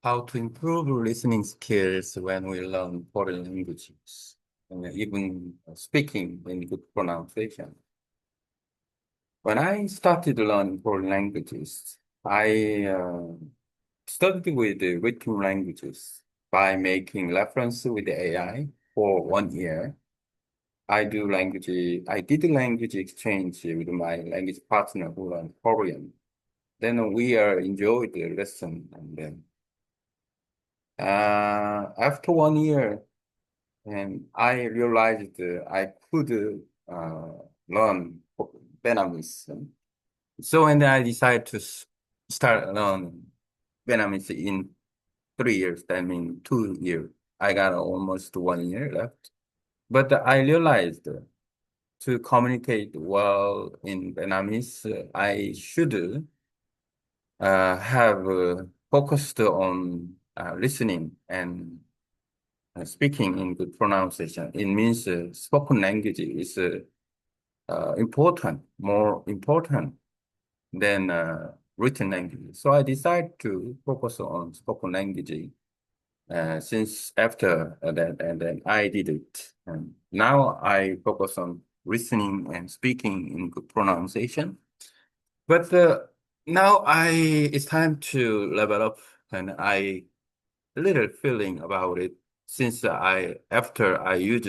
How to improve listening skills when we learn foreign languages, and even speaking in good pronunciation. When I started learning foreign languages, I studied with the written languages by making reference with the AI for 1 year. I did language exchange with my language partner who learned Korean. Then we enjoyed the lesson, and then after 1 year, and I realized I could learn Vietnamese. So, and I decided to start learning Vietnamese in 3 years. That means 2 years. I got almost 1 year left. But I realized to communicate well in Vietnamese, I should have focused on listening and speaking in good pronunciation. It means spoken language is important, more important than written language. So I decided to focus on spoken language since after that, and then I did it. And now I focus on listening and speaking in good pronunciation. But now it's time to level up, and I little feeling about it since after I used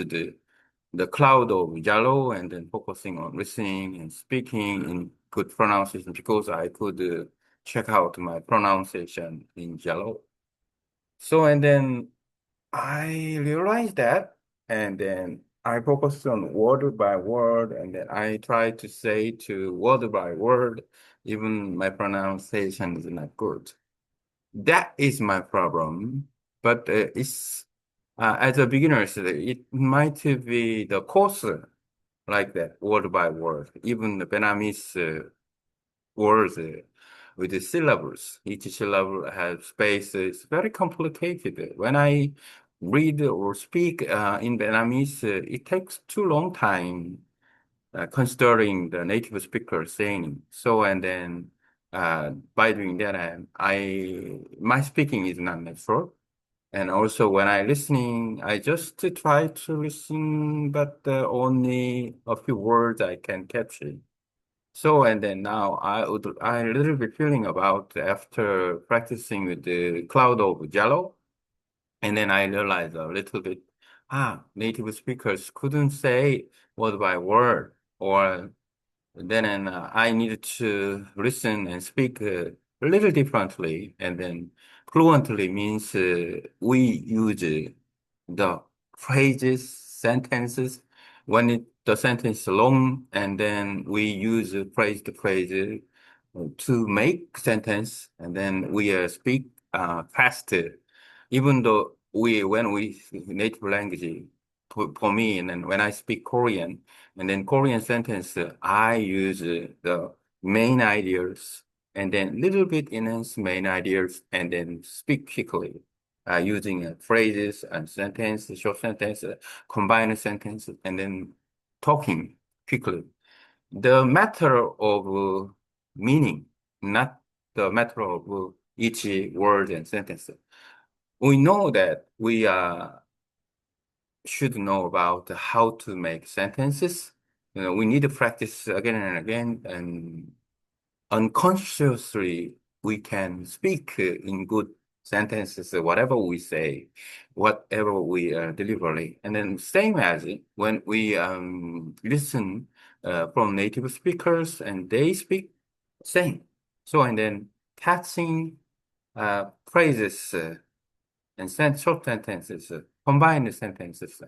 the cloud of Jalo and then focusing on listening and speaking in good pronunciation because I could check out my pronunciation in Jalo. So, and then I realized that, and then I focused on word by word, and then I try to say to word by word, even my pronunciation is not good. That is my problem, but it's as a beginner, so it might be the course like that, word by word. Even the Vietnamese words with the syllables. Each syllable has space. It's very complicated. When I read or speak in Vietnamese, it takes too long time considering the native speaker saying. So, and then by doing that, my speaking is not natural. And also when I listening, I just try to listen, but only a few words I can capture. So, and then now I a little bit feeling about after practicing with the cloud of Jello, and then I realized a little bit, native speakers couldn't say word by word, or then and I needed to listen and speak a little differently, and then fluently means we use the phrases, sentences when the sentence is long, and then we use phrase to phrase to make sentence, and then we speak faster, even though when we native language for me, and then when I speak Korean. And then Korean sentence, I use the main ideas and then little bit enhance main ideas and then speak quickly using phrases and sentence, short sentence, combined sentence, and then talking quickly. The matter of meaning, not the matter of each word and sentence. We know that we should know about how to make sentences. We need to practice again and again, and unconsciously we can speak in good sentences, whatever we say, whatever we deliver. And then same as when we listen from native speakers and they speak same. So and then catching phrases and short sentences, combined sentences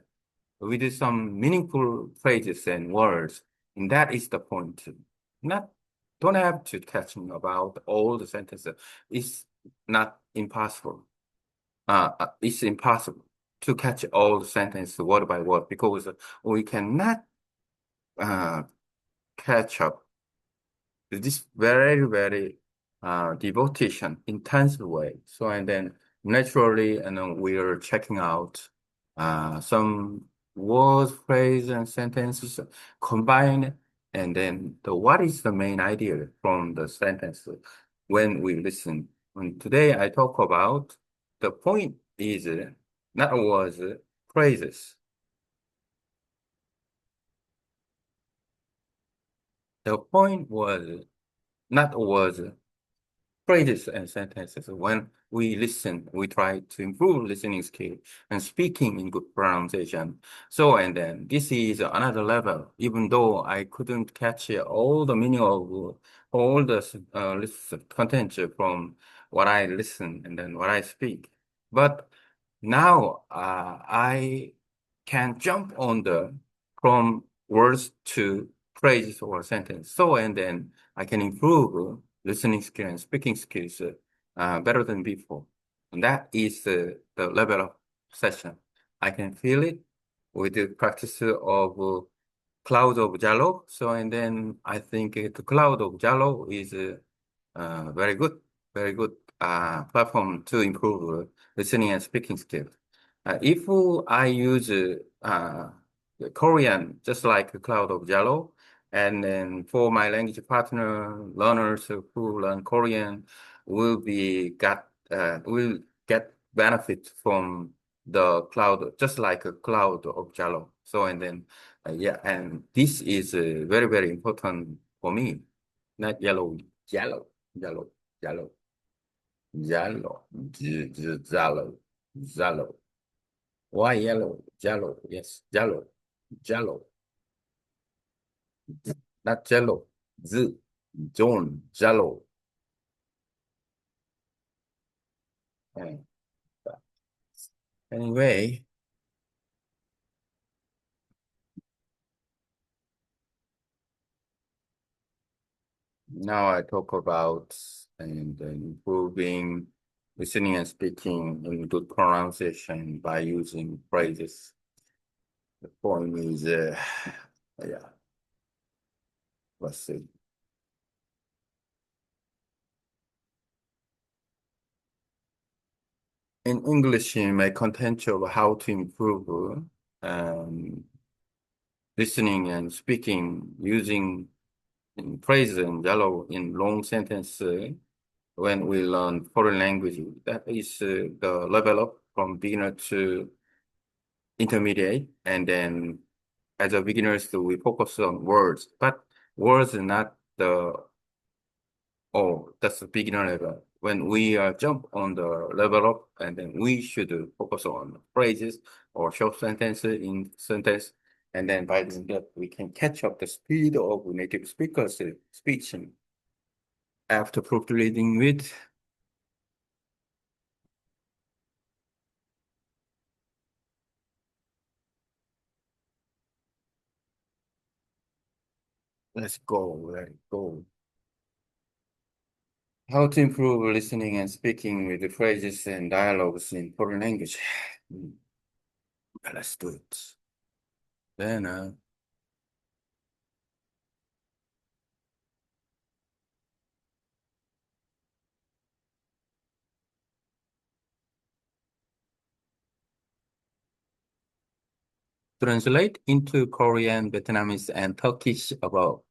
with some meaningful phrases and words. And that is the point. Not don't have to catch about all the sentences. It's not impossible. It's impossible to catch all the sentences word by word because we cannot uh, catch up this very devotion, intense way. So and then naturally, and then we're checking out some words, phrase, and sentences combined, and then what is the main idea from the sentence when we listen. And today I talk about the point is not was phrases. The point was not was phrases and sentences. When we listen, we try to improve listening skill and speaking in good pronunciation. So, and then this is another level, even though I couldn't catch all the meaning of all the content from what I listen and then what I speak. But now I can jump on the from words to phrases or sentence. So, and then I can improve listening skill and speaking skills better than before. And that is the level of session. I can feel it with the practice of cloud of Jalo. So, and then I think the cloud of Jalo is very good, very good platform to improve listening and speaking skills. If I use the Korean, just like the cloud of Jalo, and then for my language partner, learners who learn Korean will get benefit from the cloud, just like a cloud of Jalo. So and then yeah, and this is very very important for me. Not yellow, yellow, yellow, yellow, yellow, yellow, yellow. Why yellow? Yellow, yes, yellow, yellow, not yellow. Z, John, yellow. Uh, Anyway, now I talk about and improving listening and speaking in good pronunciation by using phrases. The point is, yeah, let's see. In English, my content of how to improve um, listening and speaking using phrases and dialogue in long sentence when we learn foreign language. That is the level up from beginner to intermediate. And then as a beginners, we focus on words, but words are not the Oh, that's the beginner level. When we jump on the level up, and then we should focus on phrases or short sentences in sentence, and then by doing that, we can catch up the speed of native speakers' speech. And after proofreading with, let's go, let it go. How to improve listening and speaking with the phrases and dialogues in foreign language. Mm, let's do it. Then translate into Korean, Vietnamese, and Turkish about.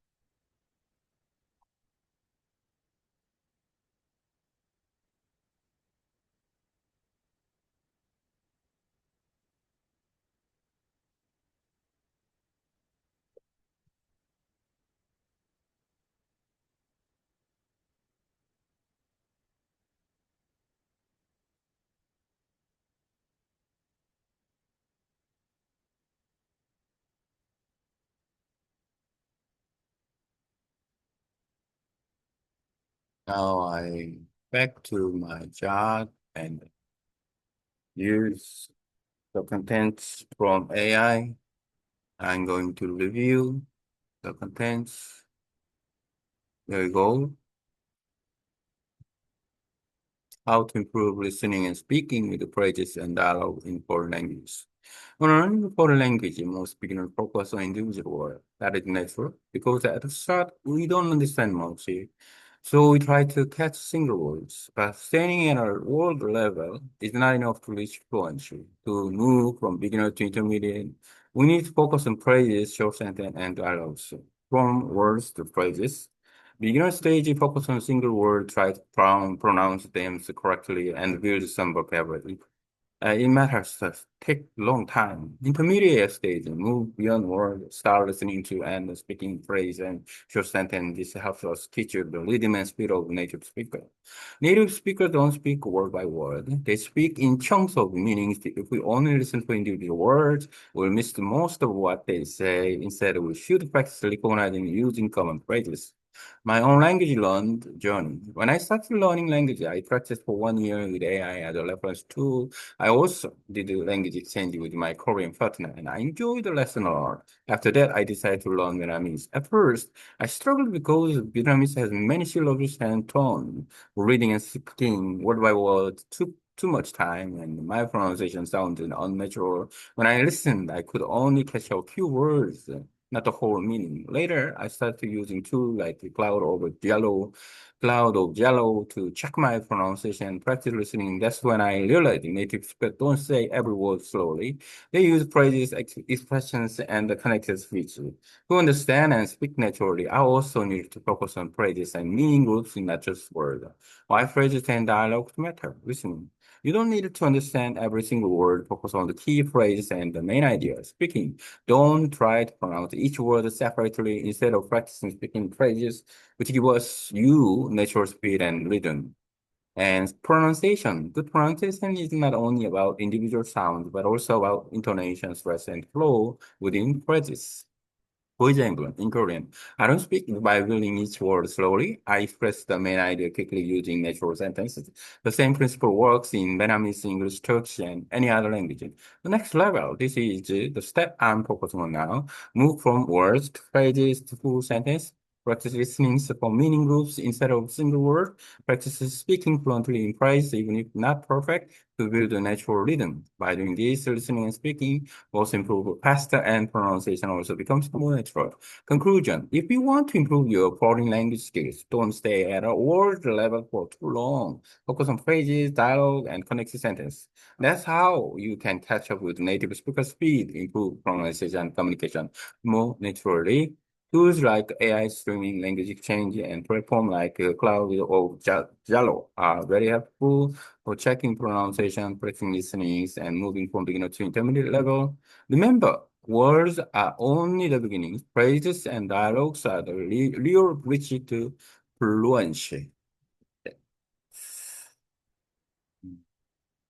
Now I back to my job and use the contents from AI. I'm going to review the contents. There you go. How to improve listening and speaking with the phrases and dialogue in foreign language. When learning a foreign language, most beginners focus on individual words. That is natural because at the start we don't understand much. So we try to catch single words, but staying at a world level is not enough to reach fluency. To move from beginner to intermediate, we need to focus on phrases, short sentence, and dialogues. From words to phrases, Beginner stage, focus on single word, try to pronounce them correctly, and build some vocabulary. It matters take long time. Intermediate stage, move beyond word, start listening to and speaking phrase and short sentence. This helps us teach you the rhythm and speed of native speaker. Native speakers don't speak word by word. They speak in chunks of meanings. If we only listen to individual words, we'll miss the most of what they say. Instead, we should practice recognizing using common phrases. My own language learned journey. When I started learning language, I practiced for 1 year with AI as a reference tool. I also did a language exchange with my Korean partner, and I enjoyed the lesson a lot. After that, I decided to learn Vietnamese. At first, I struggled because Vietnamese has many syllables and tones. Reading and speaking word by word took too much time, and my pronunciation sounded unnatural. When I listened, I could only catch a few words, not the whole meaning. Later, I started using tools like the Cloud of Jello to check my pronunciation and practice listening. That's when I realized native speakers don't say every word slowly. They use phrases, expressions, and the connected speech. To understand and speak naturally, I also need to focus on phrases and meaning groups, not just words. Why phrases and dialogues matter? Listening. You don't need to understand every single word. Focus on the key phrases and the main idea. Speaking. Don't try to pronounce each word separately instead of practicing speaking phrases, which give us you natural speed and rhythm. And pronunciation. Good pronunciation is not only about individual sounds, but also about intonation, stress, and flow within phrases. For example, in Korean, I don't speak by reading each word slowly. I express the main idea quickly using natural sentences. The same principle works in Vietnamese, English, Turkish, and any other language. The next level, this is the step I'm focusing on now. Move from words to phrases to full sentence. Practice listening for meaning groups instead of single word. Practice speaking fluently in phrase, even if not perfect, to build a natural rhythm. By doing this, listening and speaking both improve faster and pronunciation also becomes more natural. Conclusion. If you want to improve your foreign language skills, don't stay at a word level for too long. Focus on phrases, dialogue, and connected sentence. That's how you can catch up with native speaker speed, improve pronunciation and communication more naturally. Tools like AI streaming, language exchange, and platform like Cloud or Jalo are very helpful for checking pronunciation, practicing listening, and moving from beginner to intermediate level. Remember, words are only the beginning. Phrases and dialogues are the real bridge to fluency.